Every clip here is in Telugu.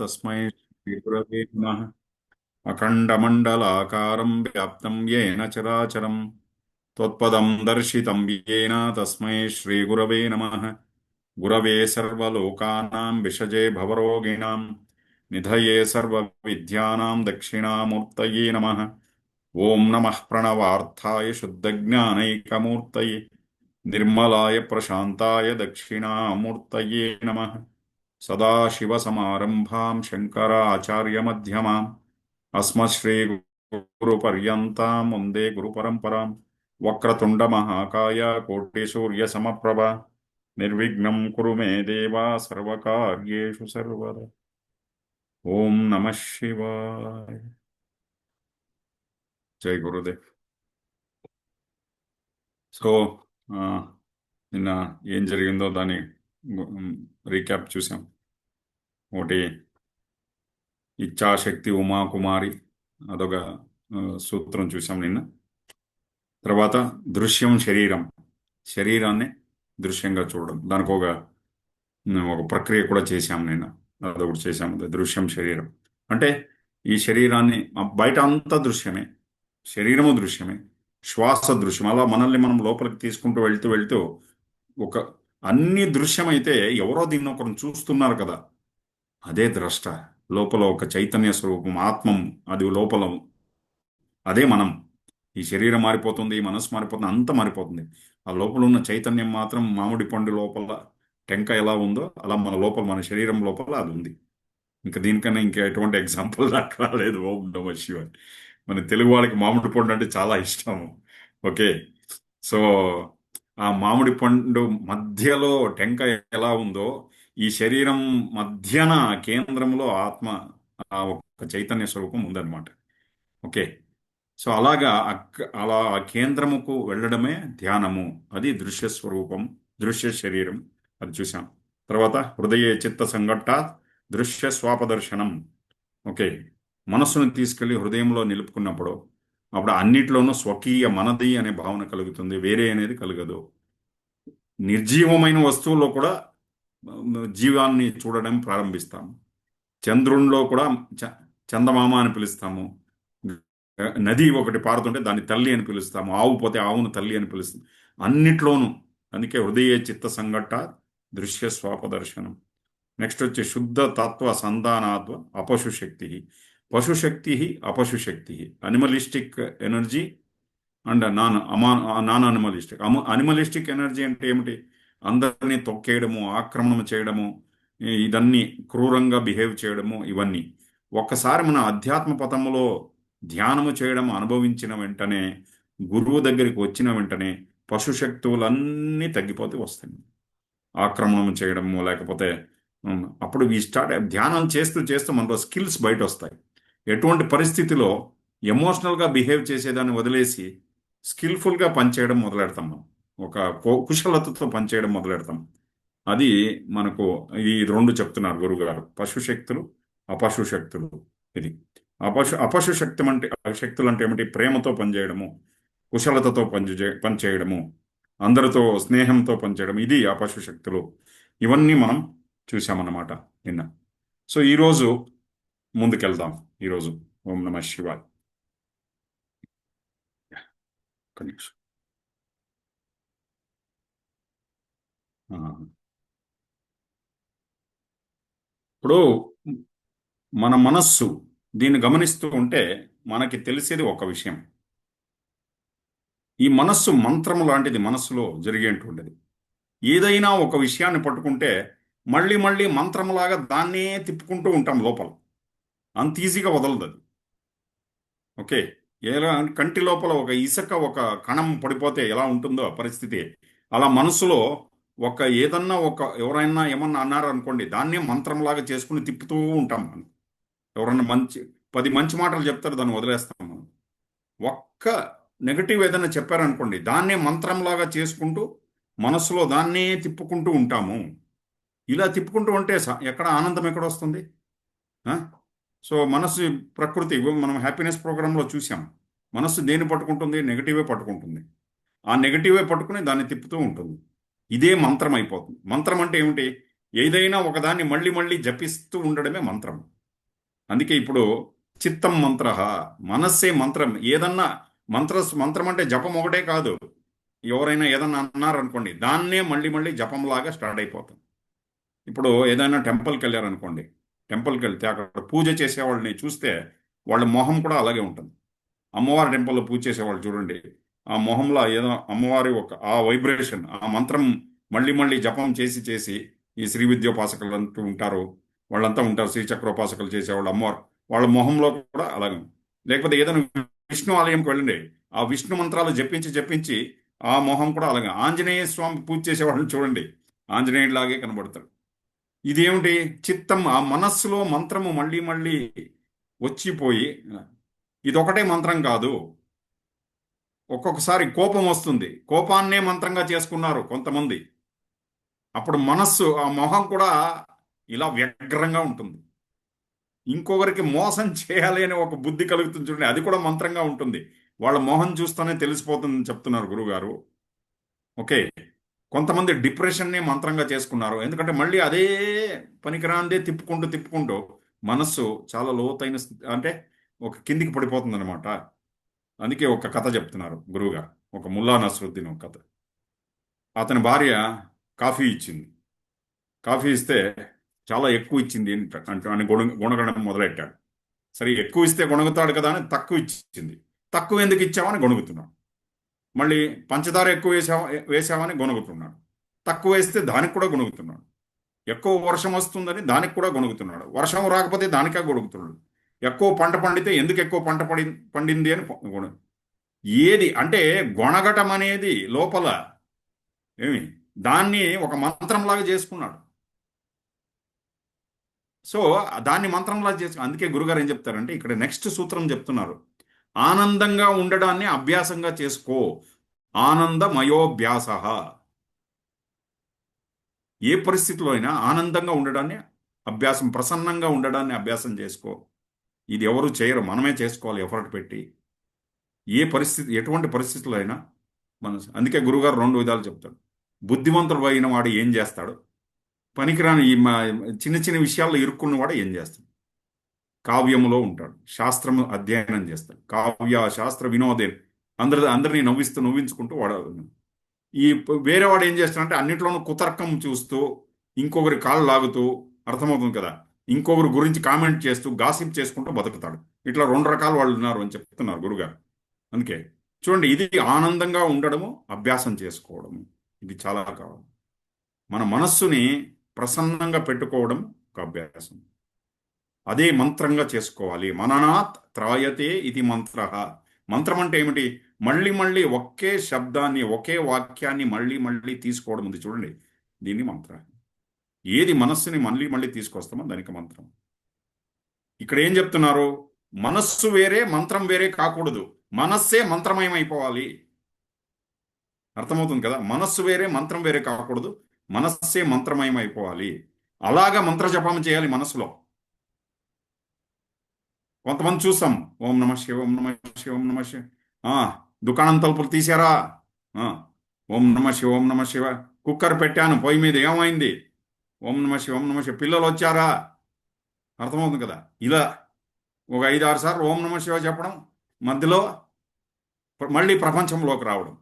తస్మై శ్రీ గురవే నమః. అఖండమండలాకారం వ్యాప్తం యేన చరాచరం త్వత్పదం దర్శితం యేన తస్మై శ్రీ గురవే నమః. గురవే సర్వలోకానాం విషజే భవరోగిణాం నిధయే సర్వవిద్యానాం దక్షిణామూర్తయే నమః. ఓం నమః ప్రణవార్థాయ శుద్ధజ్ఞానైకమూర్తయే నిర్మలాయ ప్రశాంతాయ దక్షిణామూర్తయే నమః. సదాశివసమారంభాం శంకరాచార్యమధ్యమాం అస్మశ్రీగురుపర్యంతాం వందే గురుపరంపరాం. వక్రతుండమహాకాయ కోటిసూర్యసమప్రభ నిర్విఘ్నం కురు మే దేవా సర్వకార్యేషు సర్వదా. ఓం నమః శివాయ. జై గురుదేవ్. సో ఆ, నిన్న ఏం జరిగిందో దాని రీక్యాప్ చూసాం. ఒకటి ఇచ్ఛాశక్తి ఉమాకుమారి, అదొక సూత్రం చూసాం నిన్న. తర్వాత దృశ్యం శరీరం, శరీరాన్ని దృశ్యంగా చూడడం, దానికి ఒక ఒక ప్రక్రియ కూడా చేశాం నిన్న. అదొకటి చేశాం, దృశ్యం శరీరం. అంటే ఈ శరీరాన్ని బయట అంతా దృశ్యమే, శరీరము దృశ్యమే, శ్వాస దృశ్యం. అలా మనల్ని మనం లోపలికి తీసుకుంటూ వెళ్తూ వెళ్తూ ఒక అన్ని దృశ్యమైతే ఎవరో దీన్ని ఒకరిని చూస్తున్నారు కదా, అదే ద్రష్ట. లోపల ఒక చైతన్య స్వరూపం, ఆత్మం, అది లోపల, అదే మనం. ఈ శరీరం మారిపోతుంది, ఈ మనసు మారిపోతుంది, అంతా మారిపోతుంది. ఆ లోపల ఉన్న చైతన్యం మాత్రం మామిడి పండు లోపల టెంకాయ ఎలా ఉందో అలా మన లోపల, మన శరీరం లోపల అది ఉంది. ఇంకా దీనికన్నా ఇంకా ఎటువంటి ఎగ్జాంపుల్ నాకు రాలేదు. ఓం నమ శివాయ. మన తెలుగు వాళ్ళకి మామిడి పండు అంటే చాలా ఇష్టము. ఓకే. సో ఆ మామిడి పండు మధ్యలో టెంకాయ ఎలా ఉందో, ఈ శరీరం మధ్యన కేంద్రంలో ఆత్మ, ఆ ఒక చైతన్య స్వరూపం ఉందన్నమాట. ఓకే. సో అలాగా అలా ఆ కేంద్రముకు వెళ్ళడమే ధ్యానము. అది దృశ్య స్వరూపం, దృశ్య శరీరం. అది చూసాం. తర్వాత హృదయ చిత్త సంఘట్ట దృశ్య స్వాపదర్శనం. ఓకే. మనస్సును తీసుకెళ్లి హృదయంలో నిలుపుకున్నప్పుడు అప్పుడు అన్నిట్లోనూ స్వకీయ, మనది అనే భావన కలుగుతుంది, వేరే అనేది కలగదు. నిర్జీవమైన వస్తువుల్లో కూడా జీవాన్ని చూడడం ప్రారంభిస్తాము. చంద్రునిలో కూడా చందమామ అని పిలుస్తాము. నది ఒకటి పారుతుంటే దాన్ని తల్లి అని పిలుస్తాము, ఆవు పోతే ఆవును తల్లి అని పిలుస్తాం. అన్నిట్లోనూ. అందుకే హృదయ చిత్త సంఘట్ట దృశ్య స్వాపదర్శనం. నెక్స్ట్ వచ్చి శుద్ధ తత్వ సంధానాత్వ అపశుశక్తి. పశుశక్తి, అపశుశక్తి. అనిమలిస్టిక్ ఎనర్జీ అండ్ నాన్ అనిమలిస్టిక్. అనిమలిస్టిక్ ఎనర్జీ అంటే ఏమిటి? అందరినీ తొక్కేయడము, ఆక్రమణ చేయడము, ఇదన్నీ క్రూరంగా బిహేవ్ చేయడము, ఇవన్నీ. ఒక్కసారి మన అధ్యాత్మ పథములో ధ్యానము చేయడం అనుభవించిన వెంటనే, గురువు దగ్గరికి వచ్చిన వెంటనే పశుశక్తువులన్నీ తగ్గిపోతే వస్తాయి. ఆక్రమణం చేయడము, లేకపోతే అప్పుడు ఈ స్టార్ట్ ధ్యానం చేస్తూ చేస్తూ మనలో స్కిల్స్ బయట వస్తాయి. ఎటువంటి పరిస్థితిలో ఎమోషనల్గా బిహేవ్ చేసేదాన్ని వదిలేసి స్కిల్ఫుల్గా పనిచేయడం మొదలెడతాం మనం. ఒక కుశలతతో పనిచేయడం మొదలెడతాం. అది మనకు ఈ రెండు చెప్తున్నారు గురుగారు, పశుశక్తులు, అపశుశక్తులు. ఇది అపశుశక్తి అంటే, శక్తులు అంటే ఏమిటి? ప్రేమతో పనిచేయడము, కుశలతతో పనిచేయడము, అందరితో స్నేహంతో పనిచేయడం, ఇది అపశుశక్తులు. ఇవన్నీ మనం చూసామన్నమాట నిన్న. సో ఈరోజు ముందుకెళ్దాం. ఈరోజు ఓం నమ శివాయ. ఒక్క నిమిషం. ఇప్పుడు మన మనస్సు దీన్ని గమనిస్తూ ఉంటే మనకి తెలిసేది ఒక విషయం. ఈ మనస్సు మంత్రము లాంటిది, మనస్సులో జరిగేటువంటిది. ఏదైనా ఒక విషయాన్ని పట్టుకుంటే మళ్ళీ మళ్ళీ మంత్రములాగా దాన్నే తిప్పుకుంటూ ఉంటాం లోపల. అంత ఈజీగా వదలదు అది. ఓకే. ఎలా కంటి లోపల ఒక ఇసుక, ఒక కణం పడిపోతే ఎలా ఉంటుందో ఆ పరిస్థితి, అలా మనసులో ఒక ఏదన్నా, ఒక ఎవరైనా ఏమన్నా అన్నారు అనుకోండి, దాన్నే మంత్రంలాగా చేసుకుని తిప్పుతూ ఉంటాం మనం. ఎవరన్నా 10 మంచి మాటలు చెప్తారు, దాన్ని వదిలేస్తాం మనం. ఒక్క నెగటివ్ ఏదైనా చెప్పారనుకోండి, దాన్నే మంత్రంలాగా చేసుకుంటూ మనసులో దాన్నే తిప్పుకుంటూ ఉంటాము. ఇలా తిప్పుకుంటూ ఉంటే ఎక్కడ ఆనందం ఎక్కడ వస్తుంది? సో మనస్సు ప్రకృతి, మనం హ్యాపీనెస్ ప్రోగ్రాంలో చూసాం. మనస్సు దేన్ని పట్టుకుంటుంది? నెగటివే పట్టుకుంటుంది. ఆ నెగటివే పట్టుకుని దాన్ని తిప్పుతూ ఉంటుంది. ఇదే మంత్రం అయిపోతుంది. మంత్రం అంటే ఏమిటి? ఏదైనా ఒకదాన్ని మళ్ళీ మళ్ళీ జపిస్తూ ఉండడమే మంత్రం. అందుకే ఇప్పుడు చిత్తం మంత్ర, మనస్సే మంత్రం. ఏదన్నా మంత్రం అంటే జపం ఒకటే కాదు. ఎవరైనా ఏదన్నా అన్నారనుకోండి, దాన్నే మళ్ళీ మళ్ళీ జపంలాగా స్టార్ట్ అయిపోతుంది. ఇప్పుడు ఏదైనా టెంపుల్కి వెళ్ళారనుకోండి, టెంపుల్కి వెళ్తే అక్కడ పూజ చేసేవాళ్ళని చూస్తే వాళ్ళ మొహం కూడా అలాగే ఉంటుంది. అమ్మవారి టెంపుల్లో పూజ చేసేవాళ్ళు చూడండి, ఆ మొహంలో ఏదో అమ్మవారి ఒక ఆ వైబ్రేషన్, ఆ మంత్రం మళ్ళీ మళ్ళీ జపం చేసి చేసి, ఈ శ్రీ విద్యోపాసకులు అంటూ ఉంటారు, వాళ్ళంతా ఉంటారు, శ్రీచక్రోపాసకులు చేసేవాళ్ళు అమ్మవారు, వాళ్ళ మొహంలో కూడా అలాగే ఉంది. లేకపోతే ఏదైనా విష్ణు ఆలయంకి వెళ్ళండి, ఆ విష్ణు మంత్రాలు జపించి జపించి ఆ మొహం కూడా అలాగే. ఆంజనేయ స్వామి పూజ చేసేవాళ్ళని చూడండి, ఆంజనేయుడిలాగే కనబడతారు. ఇదేమిటి? చిత్తం, ఆ మనస్సులో మంత్రము మళ్ళీ మళ్ళీ వచ్చిపోయి, ఇదొకటే మంత్రం కాదు. ఒక్కొక్కసారి కోపం వస్తుంది, కోపాన్నే మంత్రంగా చేసుకున్నారు కొంతమంది. అప్పుడు మనస్సు, ఆ మొహం కూడా ఇలా వ్యగ్రంగా ఉంటుంది. ఇంకొకరికి మోసం చేయాలి అనే ఒక బుద్ధి కలుగుతుంది చూడండి, అది కూడా మంత్రంగా ఉంటుంది. వాళ్ళ మొహం చూస్తూనే తెలిసిపోతుందని చెప్తున్నారు గురుగారు. ఓకే. కొంతమంది డిప్రెషన్నే మంత్రంగా చేసుకున్నారు. ఎందుకంటే మళ్ళీ అదే పనికిరాందే తిప్పుకుంటూ తిప్పుకుంటూ మనస్సు చాలా లోతైన అంటే ఒక కిందికి పడిపోతుందన్నమాట. అందుకే ఒక కథ చెప్తున్నారు గురువుగారు. ఒక ముల్లా నస్రుద్దీన్ ఒక కథ. అతని భార్య కాఫీ ఇచ్చింది. కాఫీ ఇస్తే చాలా ఎక్కువ ఇచ్చింది అని గుణగడం మొదలెట్టాడు. సరే, ఎక్కువ ఇస్తే గొణుగుతాడు కదా అని తక్కువ ఇచ్చింది. తక్కువ ఎందుకు ఇచ్చావని గొణుగుతున్నాడు. మళ్ళీ పంచదార ఎక్కువ వేసావని గొణుగుతున్నాడు. తక్కువ వేస్తే దానికి కూడా గొణుగుతున్నాడు. ఎక్కువ వర్షం వస్తుందని దానికి కూడా గొణుగుతున్నాడు. వర్షం రాకపోతే దానికే గొణుగుతున్నాడు. ఎక్కువ పంట పండితే ఎందుకు ఎక్కువ పండింది అని ఏది అంటే గొణగటం అనేది లోపల ఏమి, దాన్ని ఒక మంత్రంలాగా చేసుకున్నాడు. సో దాన్ని మంత్రంలాగా చేసుకున్నాడు. అందుకే గురుగారు ఏం చెప్తారంటే ఇక్కడ నెక్స్ట్ సూత్రం చెప్తున్నారు, ఆనందంగా ఉండడాన్ని అభ్యాసంగా చేసుకో. ఆనందమయోభ్యాస. ఏ పరిస్థితిలో అయినా ఆనందంగా ఉండడాన్ని అభ్యాసం, ప్రసన్నంగా ఉండడాన్ని అభ్యాసం చేసుకో. ఇది ఎవరు చేయరు, మనమే చేసుకోవాలి ఎఫర్ట్ పెట్టి. ఏ పరిస్థితి, ఎటువంటి పరిస్థితుల్లో అయినా అందుకే గురుగారు రెండు విధాలు చెప్తాడు. బుద్ధిమంతుడు అయిన వాడు ఏం చేస్తాడు, పనికిరాని ఈ చిన్న చిన్న విషయాల్లో ఇరుక్కున్నవాడు ఏం చేస్తాడు. కావ్యములో ఉంటాడు, శాస్త్రము అధ్యయనం చేస్తాడు, కావ్య శాస్త్ర వినోదే, అందరినీ నవ్వించుకుంటూ వాడు. ఈ వేరే వాడు ఏం చేస్తాడంటే అన్నింటిలోనూ కుతర్కం చూస్తూ, ఇంకొకరి కాళ్ళు లాగుతూ, అర్థమవుతుంది కదా, ఇంకొకరి గురించి కామెంట్ చేస్తూ గాసిప్ చేసుకుంటూ బతుకుతాడు. ఇట్లా రెండు రకాల వాళ్ళు ఉన్నారు అని చెప్తున్నారు గురుగారు. అందుకే చూడండి, ఇది ఆనందంగా ఉండడము అభ్యాసం చేసుకోవడము, ఇది చాలా కావాలి. మన మనస్సుని ప్రసన్నంగా పెట్టుకోవడం ఒక అభ్యాసం. అదే మంత్రంగా చేసుకోవాలి. మననాత్ త్రాయతే ఇది మంత్ర. మంత్రం అంటే ఏమిటి? మళ్ళీ మళ్ళీ ఒకే శబ్దాన్ని, ఒకే వాక్యాన్ని మళ్ళీ మళ్ళీ తీసుకోవడం ఉంది చూడండి, దీన్ని మంత్రం. ఏది మనస్సుని మళ్ళీ మళ్ళీ తీసుకొస్తామో దానికి మంత్రం. ఇక్కడ ఏం చెప్తున్నారు? మనస్సు వేరే మంత్రం వేరే కాకూడదు, మనస్సే మంత్రమయం అయిపోవాలి. అర్థమవుతుంది కదా? మనస్సు వేరే మంత్రం వేరే కాకూడదు, మనస్సే మంత్రమయం అయిపోవాలి. అలాగా మంత్ర జపం చేయాలి మనస్సులో. కొంతమంది చూస్తాం, ఓం నమ శివ, ఓం నమ శివ, ఓం నమ శివ. దుకాణం తలుపులు తీసారా? ఆ, ఓం నమ శివ, ఓం నమ శివ. కుక్కర్ పెట్టాను పొయ్యి మీద, ఏమైంది? ఓం నమ శివ, ఓం నమ శివ. పిల్లలు వచ్చారా? అర్థమవుతుంది కదా? ఇలా ఒక 5-6 సార్లు ఓం నమ శివ చెప్పడం, మధ్యలో మళ్ళీ ప్రపంచంలోకి రావడం,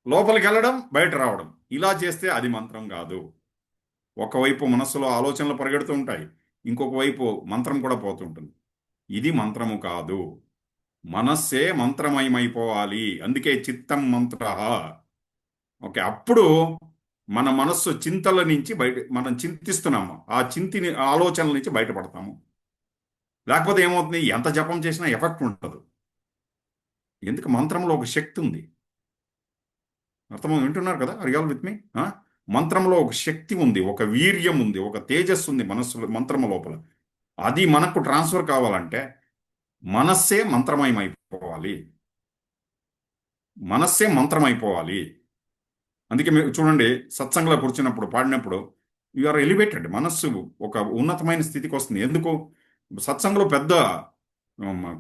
లోపలికి వెళ్ళడం, బయట రావడం, ఇలా చేస్తే అది మంత్రం కాదు. ఒకవైపు మనస్సులో ఆలోచనలు పరిగెడుతూ ఉంటాయి, ఇంకొక వైపు మంత్రం కూడా పోతుంటుంది. ఇది మంత్రము కాదు, మనస్సే మంత్రమయమైపోవాలి. అందుకే చిత్తం మంత్ర. ఓకే, అప్పుడు మన మనస్సు చింతల నుంచి మనం చింతిస్తున్నాము, ఆ ఆలోచనల నుంచి బయటపడతాము. లేకపోతే ఏమవుతుంది, ఎంత జపం చేసినా ఎఫెక్ట్ ఉండదు. ఎందుకు? మంత్రంలో ఒక శక్తి ఉంది. అర్థం వింటున్నారు కదా? అరిగాల్ విత్ మీ. మంత్రంలో ఒక శక్తి ఉంది, ఒక వీర్యం ఉంది, ఒక తేజస్సు ఉంది మనస్సు, మంత్రము లోపల. అది మనకు ట్రాన్స్ఫర్ కావాలంటే మనస్సే మంత్రమయమైపోవాలి, మనస్సే మంత్రమైపోవాలి. అందుకే మీరు చూడండి, సత్సంగంలో కూర్చున్నప్పుడు పాడినప్పుడు యు ఆర్ ఎలివేటెడ్, మనస్సు ఒక ఉన్నతమైన స్థితికి వస్తుంది. ఎందుకు? సత్సంగంలో పెద్ద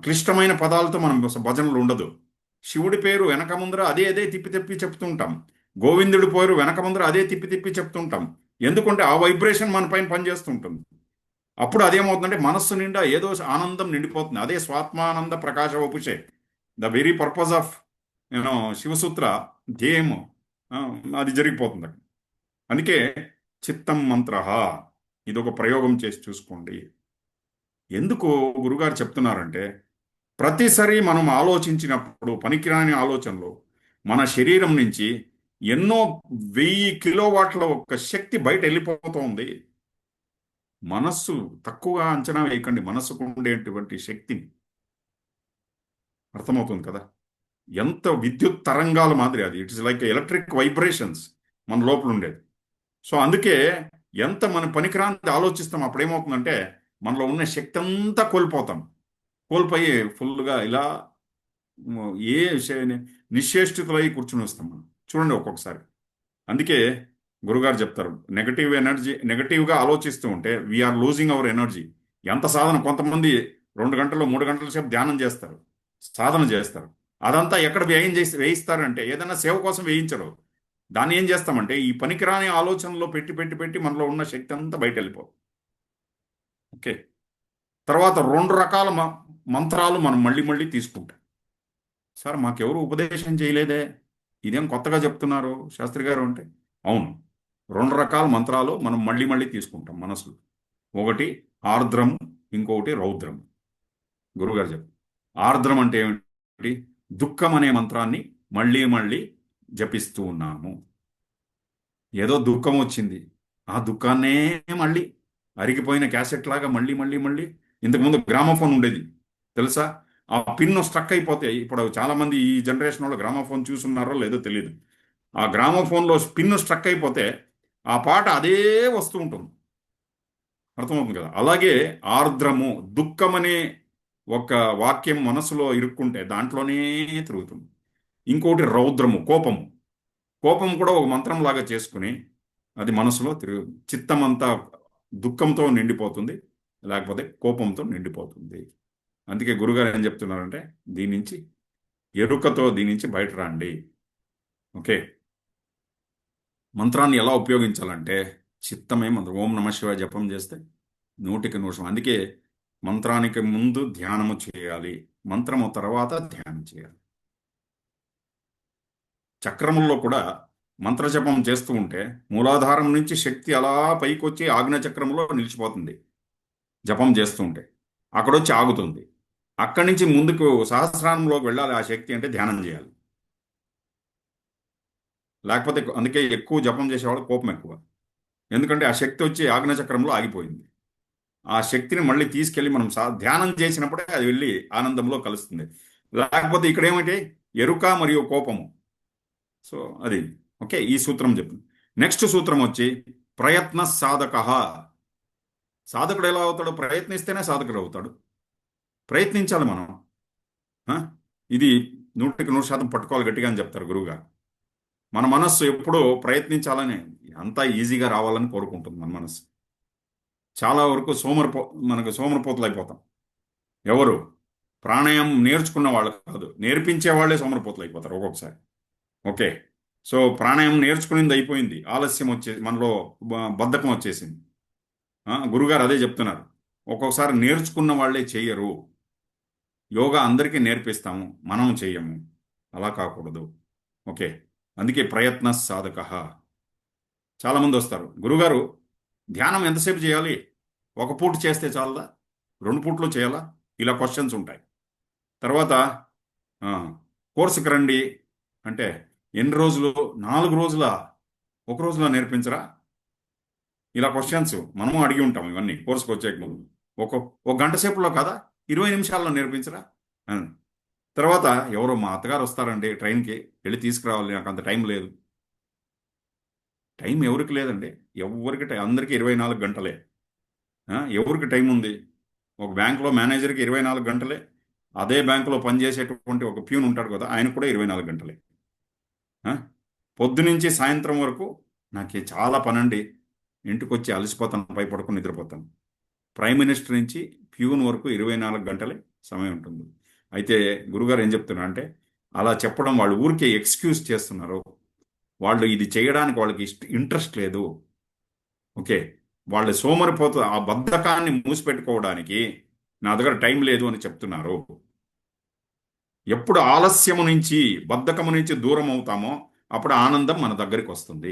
క్లిష్టమైన పదాలతో మనం భజనలు ఉండదు. శివుడి పేరు వెనక ముందర అదే అదే తిప్పి తిప్పి చెప్తుంటాం, గోవిందుడి పేరు వెనక ముందర అదే తిప్పి తిప్పి చెప్తుంటాం, ఎందుకంటే ఆ వైబ్రేషన్ మన పైన పనిచేస్తుంటుంది. అప్పుడు అదేమవుతుందంటే మనస్సు నిండా ఏదో ఆనందం నిండిపోతుంది. అదే స్వాత్మానంద ప్రకాశ వపుషే, the very purpose of you know Shivasutra ధ్యేయము. ఆ, అది జరిగిపోతుంది అక్కడ. అందుకే చిత్తం మంత్ర, ఇది ఒక ప్రయోగం చేసి చూసుకోండి. ఎందుకు గురుగారు చెప్తున్నారంటే, ప్రతిసారి మనం ఆలోచించినప్పుడు పనికిరాని ఆలోచనలు మన శరీరం నుంచి ఎన్నో 1000 కిలోవాట్ల ఒక శక్తి బయట వెళ్ళిపోతుంది. మనస్సు తక్కువగా అంచనా వేయకండి, మనస్సుకు ఉండేటువంటి శక్తిని. అర్థమవుతుంది కదా? ఎంత విద్యుత్ తరంగాల మాదిరి అది. ఇట్స్ లైక్ ఎలక్ట్రిక్ వైబ్రేషన్స్ మన లోపల ఉండేది. సో అందుకే ఎంత మన పనికిరాంతి ఆలోచిస్తాం అప్పుడేమవుతుందంటే మనలో ఉన్న శక్తి అంతా కోల్పోతాం. కోల్పోయి ఫుల్గా ఇలా ఏ నిశ్చేష్టితులై కూర్చుని వస్తాం మనం. చూడండి ఒక్కొక్కసారి. అందుకే గురుగారు చెప్తారు, నెగటివ్ ఎనర్జీ, నెగటివ్గా ఆలోచిస్తూ ఉంటే వీఆర్ లూజింగ్ అవర్ ఎనర్జీ. ఎంత సాధన, కొంతమంది 2 గంటలు 3 గంటల సేపు ధ్యానం చేస్తారు, సాధన చేస్తారు. అదంతా ఎక్కడ వ్యయం చేసి వేయిస్తారంటే ఏదైనా సేవ కోసం వేయించరు. దాన్ని ఏం చేస్తామంటే ఈ పనికిరాని ఆలోచనలో పెట్టి పెట్టి పెట్టి మనలో ఉన్న శక్తి అంతా బయట వెళ్ళిపోతుంది. ఓకే. తర్వాత 2 రకాల మంత్రాలు మనం మళ్ళీ మళ్ళీ తీసుకుంటాం. సార్ మాకెవరు ఉపదేశం చేయలేదే, ఇదేం కొత్తగా చెప్తున్నారు శాస్త్రి గారు అంటే, అవును, 2 రకాల మంత్రాలు మనం మళ్ళీ మళ్ళీ తీసుకుంటాం మనసులో. ఒకటి ఆర్ద్రం, ఇంకొకటి రౌద్రం. గురుగారు చెప్పు. ఆర్ద్రం అంటే ఏమిటి? దుఃఖం అనే మంత్రాన్ని మళ్ళీ మళ్ళీ జపిస్తూ ఉన్నాము. ఏదో దుఃఖం వచ్చింది, ఆ దుఃఖాన్నే మళ్ళీ అరిగిపోయిన క్యాసెట్ లాగా మళ్ళీ మళ్ళీ మళ్ళీ. ఇంతకుముందు గ్రామోఫోన్ ఉండేది తెలుసా? ఆ పిన్ స్ట్రక్ అయిపోతే, ఇప్పుడు చాలా మంది ఈ జనరేషన్ వాళ్ళు గ్రామోఫోన్ చూసున్నారో లేదో తెలియదు. ఆ గ్రామోఫోన్లో పిన్ స్ట్రక్ అయిపోతే ఆ పాట అదే వస్తూ ఉంటుంది. అర్థమవుతుంది కదా? అలాగే ఆర్ద్రము, దుఃఖమనే ఒక వాక్యం మనసులో ఇరుక్కుంటే దాంట్లోనే తిరుగుతుంది. ఇంకోటి రౌద్రము, కోపము. కోపం కూడా ఒక మంత్రం లాగా చేసుకుని అది మనసులో తిరుగు, చిత్తమంతా దుఃఖంతో నిండిపోతుంది, లేకపోతే కోపంతో నిండిపోతుంది. అందుకే గురుగారు ఏం చెప్తున్నారంటే దీని నుంచి ఎరుకతో దీని నుంచి బయట రండి. ఓకే. మంత్రాన్ని ఎలా ఉపయోగించాలంటే చిత్తమే మంత్రం. ఓం నమ శివాయ జపం చేస్తే 100% అందుకే మంత్రానికి ముందు ధ్యానము చేయాలి, మంత్రము తర్వాత ధ్యానం చేయాలి. చక్రముల్లో కూడా మంత్రజపం చేస్తూ ఉంటే మూలాధారం నుంచి శక్తి అలా పైకి వచ్చి ఆజ్ఞ చక్రంలో నిలిచిపోతుంది. జపం చేస్తూ ఉంటే అక్కడొచ్చి ఆగుతుంది. అక్కడి నుంచి ముందుకు సహస్రారంలోకి వెళ్ళాలి ఆ శక్తి, అంటే ధ్యానం చేయాలి. లేకపోతే అందుకే ఎక్కువ జపం చేసేవాళ్ళు కోపం ఎక్కువ. ఎందుకంటే ఆ శక్తి వచ్చి ఆజ్ఞ చక్రంలో ఆగిపోయింది. ఆ శక్తిని మళ్ళీ తీసుకెళ్ళి మనం ధ్యానం చేసినప్పుడే అది వెళ్ళి ఆనందంలో కలుస్తుంది. లేకపోతే ఇక్కడ ఏమిటి? ఎరుక మరియు కోపము. సో అది. ఓకే, ఈ సూత్రం చెప్పింది. నెక్స్ట్ సూత్రం వచ్చి ప్రయత్న సాధక. సాధకుడు ఎలా అవుతాడు? ప్రయత్నిస్తేనే సాధకుడు అవుతాడు. ప్రయత్నించాలి మనం. ఆ? ఇది 100% పట్టుకోవాలి గట్టిగా అని చెప్తారు గురువుగారు. మన మనస్సు ఎప్పుడూ ప్రయత్నించాలని, అంతా ఈజీగా రావాలని కోరుకుంటుంది మన మనస్సు. చాలా వరకు మనకు సోమరిపోతులు అయిపోతాం. ఎవరు? ప్రాణాయామం నేర్చుకున్న వాళ్ళు కాదు, నేర్పించే వాళ్ళే సోమరిపోతులు అయిపోతారు ఒక్కొక్కసారి. ఓకే. సో ప్రాణాయామం నేర్చుకునేది అయిపోయింది, ఆలస్యం వచ్చేసి మనలో బద్ధకం వచ్చేసింది. గురుగారు అదే చెప్తున్నారు, ఒక్కొక్కసారి నేర్చుకున్న వాళ్ళే చెయ్యరు. యోగా అందరికీ నేర్పిస్తాము, మనం చెయ్యము. అలా కాకూడదు. ఓకే. అందుకే ప్రయత్న సాధక. చాలామంది వస్తారు, గురుగారు ధ్యానం ఎంతసేపు చేయాలి? ఒక పూట చేస్తే చాలదా? 2 పూట్లు చేయాలా? ఇలా క్వశ్చన్స్ ఉంటాయి. తర్వాత ఆ, కోర్సుకి రండి అంటే ఎన్ని రోజులు? 4 రోజుల? ఒక రోజులో నేర్పించరా? ఇలా క్వశ్చన్స్ మనము అడిగి ఉంటాం. ఇవన్నీ కోర్సుకు వచ్చే ముందు ఒక ఒక గంట సేపులో కదా, 20 నిమిషాల్లో నేర్పించరా? ఆ. తర్వాత ఎవరో మా అత్తగారు వస్తారండి ట్రైన్కి, వెళ్ళి తీసుకురావాలి, నాకు అంత టైం లేదు. టైం ఎవరికి లేదండి? ఎవరికి టైం? అందరికీ 24 గంటలే. ఎవరికి టైం ఉంది? ఒక బ్యాంకులో మేనేజర్కి 24 గంటలే. అదే బ్యాంకులో పనిచేసేటువంటి ఒక ప్యూన్ ఉంటాడు కదా, ఆయన కూడా 24 గంటలే. ఆ? పొద్దునుంచి సాయంత్రం వరకు నాకు చాలా పనండి, ఇంటికి వచ్చి అలసిపోతాను, పడుకొని నిద్రపోతాను. ప్రైమ్ మినిస్టర్ నుంచి ప్యూన్ వరకు 24 గంటలే సమయం ఉంటుంది. అయితే గురుగారు ఏం చెప్తున్నారు అంటే, అలా చెప్పడం వాళ్ళు ఊరికే ఎక్స్క్యూజ్ చేస్తున్నారు. వాళ్ళు ఇది చేయడానికి వాళ్ళకి ఇంట్రెస్ట్ లేదు. ఓకే. వాళ్ళ సోమరిపోతు ఆ బద్ధకాన్ని మూసిపెట్టుకోవడానికి నా దగ్గర టైం లేదు అని చెప్తున్నారు. ఎప్పుడు ఆలస్యము నుంచి బద్ధకము నుంచి దూరం అవుతామో అప్పుడు ఆనందం మన దగ్గరికి వస్తుంది.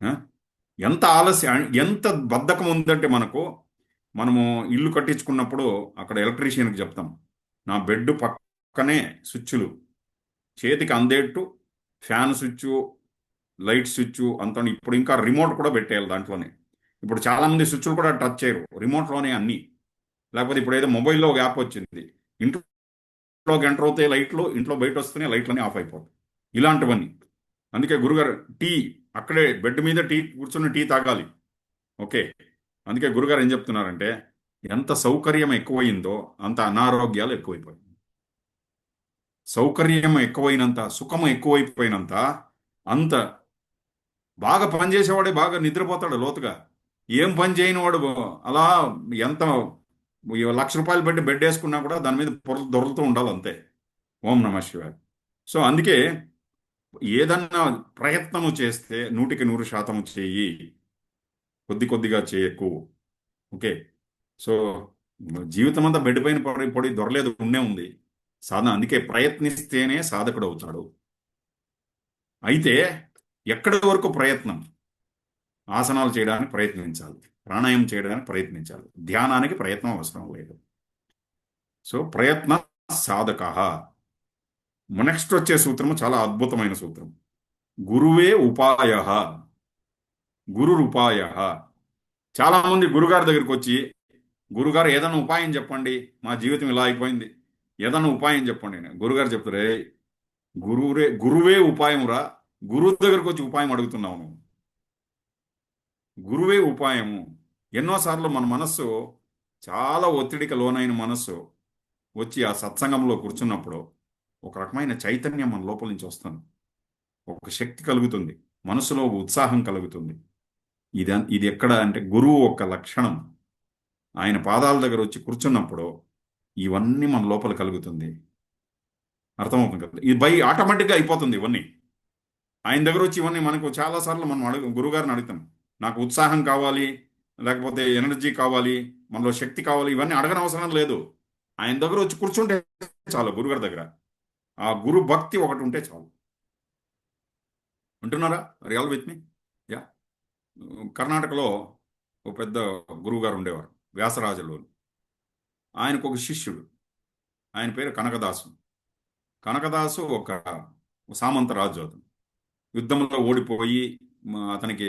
ఆ? ఎంత ఆలస్యం, ఎంత బద్ధకం ఉందంటే మనము ఇల్లు కట్టించుకున్నప్పుడు అక్కడ ఎలక్ట్రీషియన్కి చెప్తాం, నా బెడ్ పక్కనే స్విచ్లు చేతికి అందేట్టు, ఫ్యాన్ స్విచ్, లైట్ స్విచ్ అంత, ఇప్పుడు ఇంకా రిమోట్ కూడా పెట్టేయాలి దాంట్లోనే. ఇప్పుడు చాలా మంది స్విచ్లు కూడా టచ్ చేయరు, రిమోట్లోనే అన్ని. లేకపోతే ఇప్పుడు ఏదో మొబైల్లో ఒక యాప్ వచ్చింది, ఇంట్లోకి ఎంటర్ అవుతాయి లైట్లు, ఇంట్లో బయట వస్తేనే లైట్లన్నీ ఆఫ్ అయిపోతాయి. ఇలాంటివన్నీ. అందుకే గురుగారు టీ, అక్కడే బెడ్ మీద కూర్చొని టీ తాగాలి. ఓకే. అందుకే గురుగారు ఏం చెప్తున్నారంటే, ఎంత సౌకర్యం ఎక్కువయిందో అంత అనారోగ్యాలు ఎక్కువైపోయాయి. సౌకర్యం ఎక్కువైనంత, సుఖం ఎక్కువైపోయినంత, అంత బాగా పనిచేసేవాడే బాగా నిద్రపోతాడు లోతుగా. ఏం పని చేయని వాడు అలా, ఎంత 1,00,000 రూపాయలు పెట్టి బెడ్ వేసుకున్నా కూడా దాని మీద పొరలు దొరుకుతూ ఉండాలి అంతే. ఓం నమ శివాయ. సో అందుకే ఏదన్నా ప్రయత్నము చేస్తే 100% చెయ్యి, కొద్ది కొద్దిగా చేయకు. ఓకే. సో జీవితం అంతా బెడ్ పైన పడి పడి దొరలేదు ఉండే ఉంది సాధన. అందుకే ప్రయత్నిస్తేనే సాధకుడు అవుతాడు. అయితే ఎక్కడి వరకు ప్రయత్నం? ఆసనాలు చేయడానికి ప్రయత్నించాలి, ప్రాణాయామం చేయడానికి ప్రయత్నించాలి, ధ్యానానికి ప్రయత్నం అవసరం లేదు. సో ప్రయత్న సాధక. నెక్స్ట్ వచ్చే సూత్రము చాలా అద్భుతమైన సూత్రం. గురువే ఉపాయ. గురురుపాయ. చాలా మంది గురుగారి దగ్గరికి వచ్చి, గురుగారు ఏదైనా ఉపాయం చెప్పండి, మా జీవితం ఇలా అయిపోయింది, ఏదైనా ఉపాయం చెప్పండి అని. గురుగారు చెప్తారే, గురువే ఉపాయం రా, గురువు దగ్గరకు వచ్చి ఉపాయం అడుగుతున్నావు నువ్వు. గురువే ఉపాయము. ఎన్నోసార్లు మన మనస్సు, చాలా ఒత్తిడికి లోనైన మనస్సు వచ్చి ఆ సత్సంగంలో కూర్చున్నప్పుడు ఒక రకమైన చైతన్యం మన లోపల నుంచి వస్తుంది, ఒక శక్తి కలుగుతుంది, మనసులో ఒక ఉత్సాహం కలుగుతుంది. ఇది ఎక్కడ అంటే గురువు ఒక లక్షణం. ఆయన పాదాల దగ్గర వచ్చి కూర్చున్నప్పుడు ఇవన్నీ మన లోపల కలుగుతుంది. అర్థమవుతుంది కదా? ఇది ఆటోమేటిక్గా అయిపోతుంది ఇవన్నీ. ఆయన దగ్గర వచ్చి ఇవన్నీ మనకు చాలాసార్లు మనం గురుగారిని అడుగుతాం, నాకు ఉత్సాహం కావాలి, లేకపోతే ఎనర్జీ కావాలి, మనలో శక్తి కావాలి, ఇవన్నీ అడగని అవసరం లేదు. ఆయన దగ్గర వచ్చి కూర్చుంటే చాలు. గురుగారి దగ్గర ఆ గురు భక్తి ఒకటి ఉంటే చాలు. ఉంటున్నారా? Real with me? యా. కర్ణాటకలో ఒక పెద్ద గురువు గారు ఉండేవారు, వ్యాసరాజులు. ఆయనకు ఒక శిష్యుడు, ఆయన పేరు కనకదాసు. కనకదాసు ఒక సామంత రాజు. అతను యుద్ధంలో ఓడిపోయి అతనికి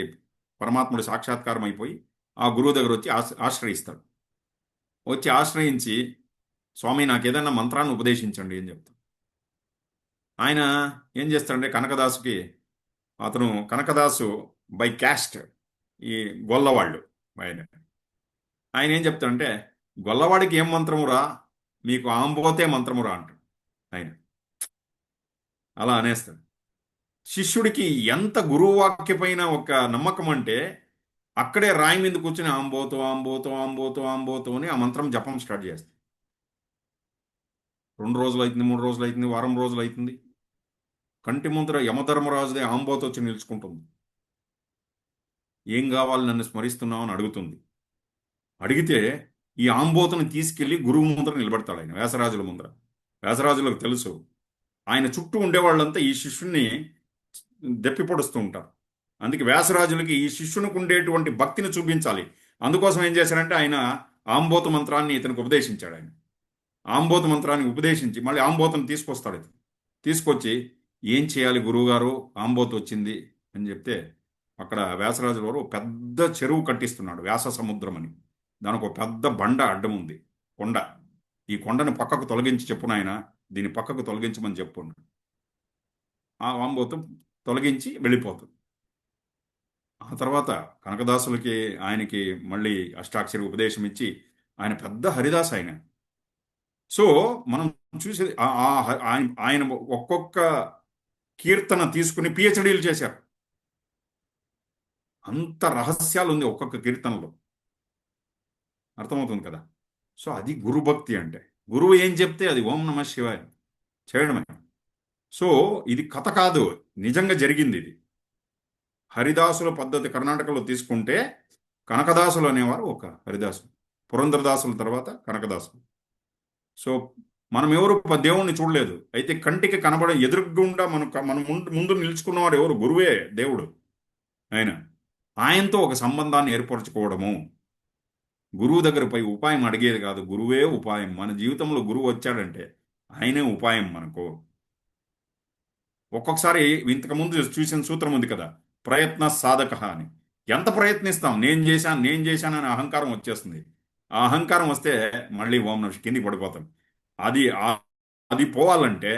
పరమాత్ముడి సాక్షాత్కారం అయిపోయి ఆ గురువు దగ్గర వచ్చి ఆశ్రయిస్తాడు. వచ్చి ఆశ్రయించి, స్వామి నాకు ఏదైనా మంత్రాన్ని ఉపదేశించండి అని చెప్తాడు. ఆయన ఏం చేస్తాడంటే, కనకదాసు బై క్యాస్ట్ ఈ గొల్లవాళ్ళు. ఆయన ఆయన ఏం చెప్తాడంటే, గొల్లవాడికి ఏం మంత్రము రా, మీకు ఆంబోతే మంత్రము రా అంటాడు ఆయన. అలా అనేస్తాడు. శిష్యుడికి ఎంత గురువాక్య పైన ఒక నమ్మకం అంటే, అక్కడే రాయి మీద కూర్చుని ఆంబోతో ఆంబోతో ఆంబోతో ఆంబోతో అని ఆ మంత్రం జపం స్టార్ట్ చేస్తాడు. 2 రోజులు అవుతుంది, 3 రోజులు అవుతుంది, వారం రోజులు అవుతుంది. కంటి ముందర యమధర్మరాజుదే ఆంబోతో వచ్చి నిలుచుకుంటుంది. ఏం కావాలి, నన్ను స్మరిస్తున్నావు అని అడుగుతుంది. అడిగితే ఈ ఆంబోతుని తీసుకెళ్లి గురువు ముందర నిలబెడతాడు ఆయన, వ్యాసరాజుల ముందర. వ్యాసరాజులకు తెలుసు, ఆయన చుట్టూ ఉండేవాళ్ళంతా ఈ శిష్యుణ్ణి దెప్పి పొడుస్తూ ఉంటారు. అందుకే వ్యాసరాజులకి ఈ శిష్యునికి ఉండేటువంటి భక్తిని చూపించాలి. అందుకోసం ఏం చేశారంటే, ఆయన ఆంబోత మంత్రాన్ని ఇతనికి ఉపదేశించాడు. ఆయన ఆంబోత మంత్రాన్ని ఉపదేశించి మళ్ళీ ఆంబోతను తీసుకొస్తాడు. ఇతను తీసుకొచ్చి, ఏం చేయాలి గురువుగారు, ఆంబోతు వచ్చింది అని చెప్తే, అక్కడ వ్యాసరాజుల వారు పెద్ద చెరువు కట్టిస్తున్నాడు, వ్యాస సముద్రం అని. దానికి ఒక పెద్ద బండ అడ్డం ఉంది, కొండ. ఈ కొండను పక్కకు తొలగించి చెప్పు నాయన, దీన్ని పక్కకు తొలగించమని చెప్పు. ఆ ఆంబోతు తొలగించి వెళ్ళిపోతుంది. ఆ తర్వాత కనకదాసులకి ఆయనకి మళ్ళీ అష్టాక్షరి ఉపదేశం ఇచ్చి, ఆయన పెద్ద హరిదాస్ ఆయన. సో మనం చూసేది ఆయన ఒక్కొక్క కీర్తన తీసుకుని పిహెచ్డీలు చేశారు. అంత రహస్యాలు ఉంది ఒక్కొక్క కీర్తనలో. అర్థమవుతుంది కదా? సో అది గురుభక్తి అంటే. గురువు ఏం చెప్తే అది ఓం నమ శివాయ చేయడమే. సో ఇది కథ కాదు, నిజంగా జరిగింది ఇది. హరిదాసుల పద్ధతి కర్ణాటకలో తీసుకుంటే కనకదాసులు అనేవారు ఒక హరిదాసు, పురంధరదాసుల తర్వాత కనకదాసులు. సో మనం ఎవరు దేవుణ్ణి చూడలేదు, అయితే కంటికి కనబడే ఎదురుగుండా మన ముందు నిలుచుకున్నవాడు ఎవరు? గురువే దేవుడు. ఆయన ఆయనతో ఒక సంబంధాన్ని ఏర్పరచుకోవడము, గురువు దగ్గర పోయి ఉపాయం అడిగేది కాదు, గురువే ఉపాయం. మన జీవితంలో గురువు వచ్చాడంటే ఆయనే ఉపాయం మనకు. ఒక్కొక్కసారి ఇంతకుముందు చూసిన సూత్రం ఉంది కదా, ప్రయత్న సాధక అని. ఎంత ప్రయత్నిస్తాం, నేను చేశాను అనే అహంకారం వచ్చేస్తుంది. ఆ అహంకారం వస్తే మళ్ళీ ఓం నమః కిందికి పడిపోతాం. అది అది పోవాలంటే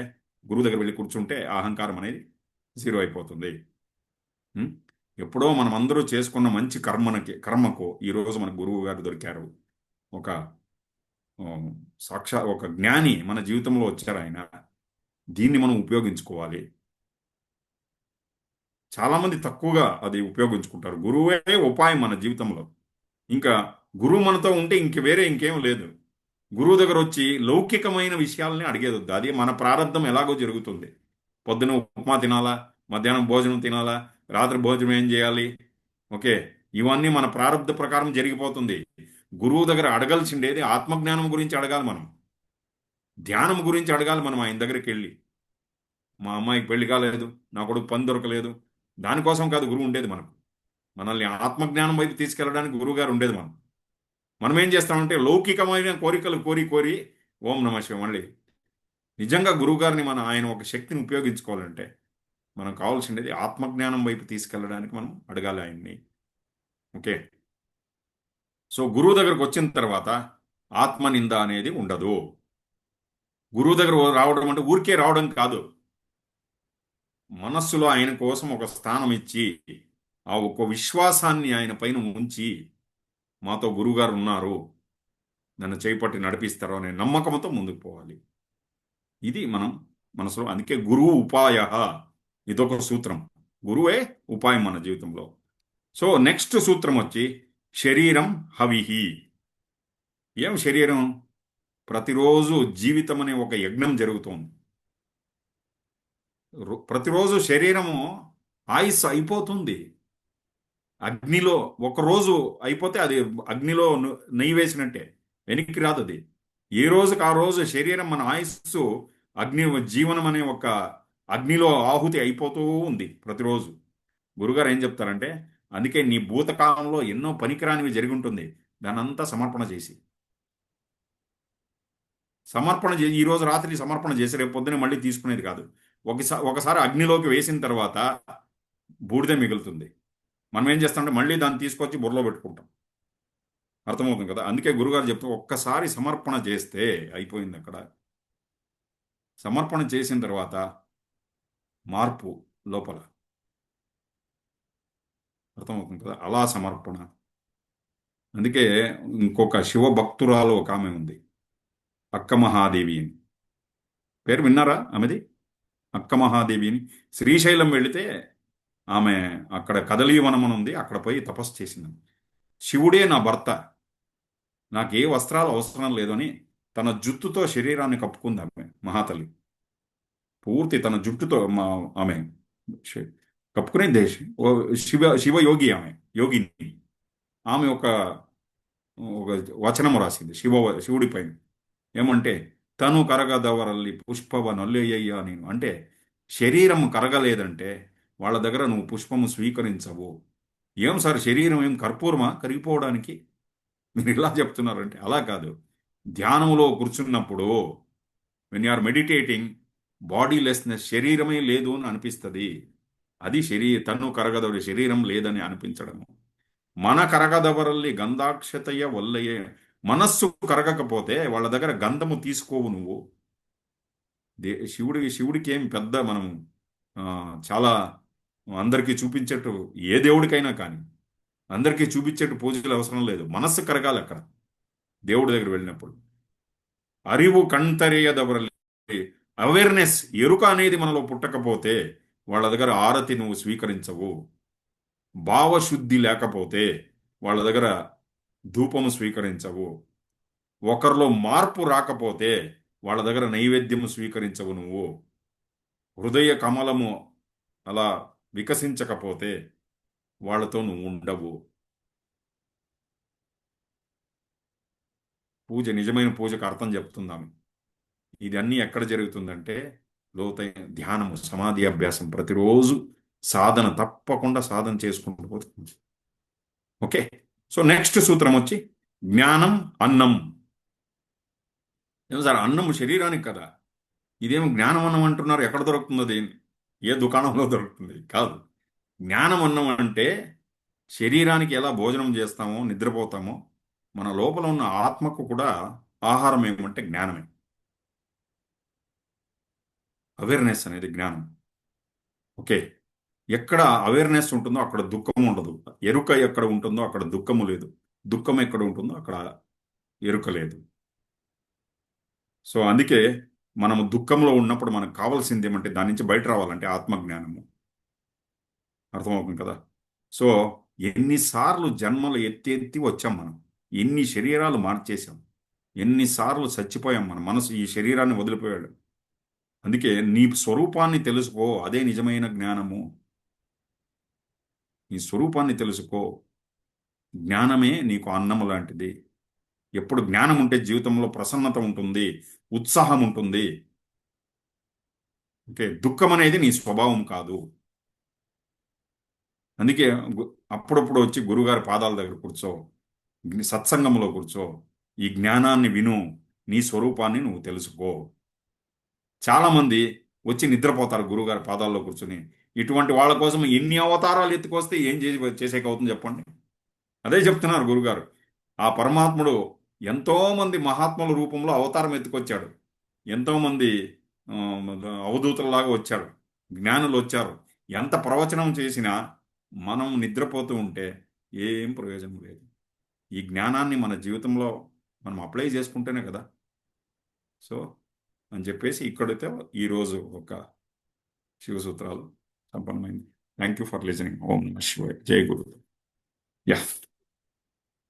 గురువు దగ్గర వెళ్ళి కూర్చుంటే ఆ అహంకారం అనేది జీరో అయిపోతుంది. ఉం? ఎప్పుడో మనం అందరూ చేసుకున్న మంచి కర్మకు ఈరోజు మన గురువు గారు దొరికారు. ఒక ఒక జ్ఞాని మన జీవితంలో వచ్చారు ఆయన. దీన్ని మనం ఉపయోగించుకోవాలి. చాలా మంది తక్కువగా అది ఉపయోగించుకుంటారు. గురువే ఉపాయం మన జీవితంలో. ఇంకా గురువు మనతో ఉంటే ఇంకేం లేదు. గురువు దగ్గర వచ్చి లౌకికమైన విషయాలని అడిగేది వద్దు. అది మన ప్రారంధం ఎలాగో జరుగుతుంది. పొద్దున ఉప్మా తినాలా, మధ్యాహ్నం భోజనం తినాలా, రాత్రి భోజనం ఏం చేయాలి, ఓకే, ఇవన్నీ మన ప్రారంధ ప్రకారం జరిగిపోతుంది. గురువు దగ్గర అడగాల్సిండేది ఆత్మజ్ఞానం గురించి అడగాలి మనం, ధ్యానం గురించి అడగాలి మనం ఆయన దగ్గరికి వెళ్ళి. మా అమ్మాయికి పెళ్లి కాలేదు, నా కొడుకు పని దొరకలేదు, దానికోసం కాదు గురువు ఉండేది మనకు. మనల్ని ఆత్మజ్ఞానం వైపు తీసుకెళ్ళడానికి గురువు గారు ఉండేది. మనం ఏం చేస్తామంటే లౌకికమైన కోరికలు కోరి కోరి ఓం నమ శివాయ. మళ్ళీ నిజంగా గురువుగారిని ఆయన ఒక శక్తిని ఉపయోగించుకోవాలంటే మనం కావాల్సిండేది ఆత్మజ్ఞానం వైపు తీసుకెళ్ళడానికి మనం అడగాలి ఆయన్ని. ఓకే, సో గురువు దగ్గరకు వచ్చిన తర్వాత ఆత్మనింద అనేది ఉండదు. గురువు దగ్గర రావడం అంటే ఊరికే రావడం కాదు, మనస్సులో ఆయన కోసం ఒక స్థానం ఇచ్చి ఆ ఒక విశ్వాసాన్ని ఆయన పైన ఉంచి, మాతో గురువుగారు ఉన్నారు, నన్ను చేపట్టి నడిపిస్తారు అనే నమ్మకంతో ముందుకు పోవాలి. ఇది మనం మనసులో. అందుకే గురువు ఉపాయ, ఇదొక సూత్రం. గురువే ఉపాయం మన జీవితంలో. సో నెక్స్ట్ సూత్రం వచ్చి శరీరం హవిహి. ఏం శరీరం? ప్రతిరోజు జీవితం అనే ఒక యజ్ఞం జరుగుతోంది. ప్రతిరోజు శరీరము ఆయుస్సు అయిపోతుంది. అగ్నిలో ఒకరోజు అయిపోతే అది అగ్నిలో నెయ్యి వేసినట్టే, వెనక్కి రాదు అది. ఏ రోజుకి ఆ రోజు శరీరం, మన ఆయుస్సు అగ్ని జీవనం అనే ఒక అగ్నిలో ఆహుతి అయిపోతూ ఉంది ప్రతిరోజు. గురుగారు ఏం చెప్తారంటే, అందుకే నీ భూతకాలంలో ఎన్నో పనికిరానివి జరిగి ఉంటుంది, దానంతా సమర్పణ చేసి ఈ రోజు రాత్రి సమర్పణ చేసి రేపు పొద్దునే మళ్ళీ తీసుకునేది కాదు. ఒకసారి అగ్నిలోకి వేసిన తర్వాత బూడిదే మిగులుతుంది. మనం ఏం చేస్తామంటే మళ్ళీ దాన్ని తీసుకొచ్చి బుర్రలో పెట్టుకుంటాం. అర్థమవుతుంది కదా. అందుకే గురుగారు చెప్తూ ఒక్కసారి సమర్పణ చేస్తే అయిపోయింది అక్కడ. సమర్పణ చేసిన తర్వాత మార్పు లోపల. అర్థమవుతుంది కదా, అలా సమర్పణ. అందుకే ఇంకొక శివ భక్తురాలు ఒక ఆమె ఉంది, అక్క మహాదేవి అని. పేరు విన్నారా ఆమెది? అక్క మహాదేవి అని. శ్రీశైలం వెళితే ఆమె అక్కడ కదలీవనం అని ఉంది, అక్కడ పోయి తపస్సు చేసింది. శివుడే నా భర్త, నాకు ఏ వస్త్రాలు అవసరం లేదని తన జుట్టుతో శరీరాన్ని కప్పుకుంది ఆమె మహాతల్లి. పూర్తి తన జుట్టుతో ఆమె కప్పుకునే శివ యోగి, ఆమె యోగిని. ఆమె ఒక ఒక వచనం రాసింది శివుడి పైన. ఏమంటే, తను కరగదవరల్లి పుష్పవ నొల్లయ్యా నేను. అంటే శరీరం కరగలేదంటే వాళ్ళ దగ్గర నువ్వు పుష్పము స్వీకరించవు. ఏం సార్, శరీరం ఏం కర్పూరమా కరిగిపోవడానికి? మీరు ఇలా చెప్తున్నారంటే అలా కాదు. ధ్యానంలో కూర్చున్నప్పుడు when you are meditating, body lessness, శరీరమే లేదు అని అనిపిస్తుంది. అది తన్ను కరగదవరి శరీరం లేదని అనిపించడము. మన కరగదవరల్లి గంధాక్షతయ్య వల్లయ్యే. మనస్సు కరగకపోతే వాళ్ళ దగ్గర గంధము తీసుకోవు నువ్వు. శివుడికి ఏం పెద్ద మనం చాలా అందరికీ చూపించేట్టు, ఏ దేవుడికైనా కానీ అందరికీ చూపించేట్టు పూజలు అవసరం లేదు. మనస్సు కరగాలి అక్కడ దేవుడి దగ్గర వెళ్ళినప్పుడు. అరివు కంటరేయదవరల్లి, అవేర్నెస్, ఎరుక అనేది మనలో పుట్టకపోతే వాళ్ళ దగ్గర ఆరతి నువ్వు స్వీకరించవు. భావశుద్ధి లేకపోతే వాళ్ళ దగ్గర ధూపము స్వీకరించవు. ఒకరిలో మార్పు రాకపోతే వాళ్ళ దగ్గర నైవేద్యము స్వీకరించవు నువ్వు. హృదయ కమలము అలా వికసించకపోతే వాళ్ళతో నువ్వు ఉండవు. పూజ, నిజమైన పూజకు అర్థం చెప్తుందాము. ఇదన్నీ ఎక్కడ జరుగుతుందంటే లోతైన ధ్యానము, సమాధి అభ్యాసం, ప్రతిరోజు సాధన, తప్పకుండా సాధన చేసుకుంటూ పోతుంది. ఓకే. సో నెక్స్ట్ సూత్రం వచ్చి జ్ఞానం అన్నం. ఏం సార్, అన్నం శరీరానికి కదా, ఇదేం జ్ఞానం అన్నం అంటున్నారు, ఎక్కడ దొరుకుతుంది అది? ఏ దుకాణంలో దొరుకుతుంది? కాదు. జ్ఞానం అన్నం అంటే శరీరానికి ఎలా భోజనం చేస్తామో, నిద్రపోతామో, మన లోపల ఉన్న ఆత్మకు కూడా ఆహారం ఏమంటే జ్ఞానమే. అవేర్నెస్ అనేది జ్ఞానం. ఓకే. ఎక్కడ అవేర్నెస్ ఉంటుందో అక్కడ దుఃఖం ఉండదు. ఎరుక ఎక్కడ ఉంటుందో అక్కడ దుఃఖము లేదు. దుఃఖం ఎక్కడ ఉంటుందో అక్కడ ఎరుక లేదు. సో అందుకే మనము దుఃఖంలో ఉన్నప్పుడు మనకు కావాల్సింది ఏమంటే దాని నుంచి బయట రావాలంటే ఆత్మజ్ఞానము. అర్థమవుతుంది కదా. సో ఎన్నిసార్లు జన్మలు ఎత్తి ఎత్తి వచ్చాం మనం, ఎన్ని శరీరాలు మార్చేశాం, ఎన్నిసార్లు చచ్చిపోయాం, మన మనసు ఈ శరీరాన్ని వదిలిపోయాడు. అందుకే నీ స్వరూపాన్ని తెలుసుకో, అదే నిజమైన జ్ఞానము. నీ స్వరూపాన్ని తెలుసుకో. జ్ఞానమే నీకు అన్నము లాంటిది. ఎప్పుడు జ్ఞానం ఉంటే జీవితంలో ప్రసన్నత ఉంటుంది, ఉత్సాహం ఉంటుంది. ఓకే. దుఃఖం అనేది నీ స్వభావం కాదు. అందుకే అప్పుడప్పుడు వచ్చి గురుగారి పాదాల దగ్గర కూర్చో, సత్సంగంలో కూర్చో, ఈ జ్ఞానాన్ని విను, నీ స్వరూపాన్ని నువ్వు తెలుసుకో. చాలా మంది వచ్చి నిద్రపోతారు గురుగారి పాదాల్లో కూర్చుని. ఇటువంటి వాళ్ళ కోసం ఎన్ని అవతారాలు ఎత్తుకొస్తే ఏం చేసేక అవుతుంది చెప్పండి. అదే చెప్తున్నారు గురుగారు. ఆ పరమాత్ముడు ఎంతో మంది మహాత్ముల రూపంలో అవతారం ఎత్తుకొచ్చాడు. ఎంతో మంది ఆ, అవధూతలలాగా వచ్చాడు, జ్ఞానులు వచ్చారు. ఎంత ప్రవచనం చేసినా మనం నిద్రపోతూ ఉంటే ఏం ప్రయోజనం లేదు. ఈ జ్ఞానాన్ని మన జీవితంలో మనం అప్లై చేసుకుంటేనే కదా. సో అని చెప్పేసి ఇక్కడైతే ఈరోజు ఒక శివసూత్రాలు సంపన్నమైంది. Thank you for listening. ఓం నమః శివాయ. జై గురు. యా.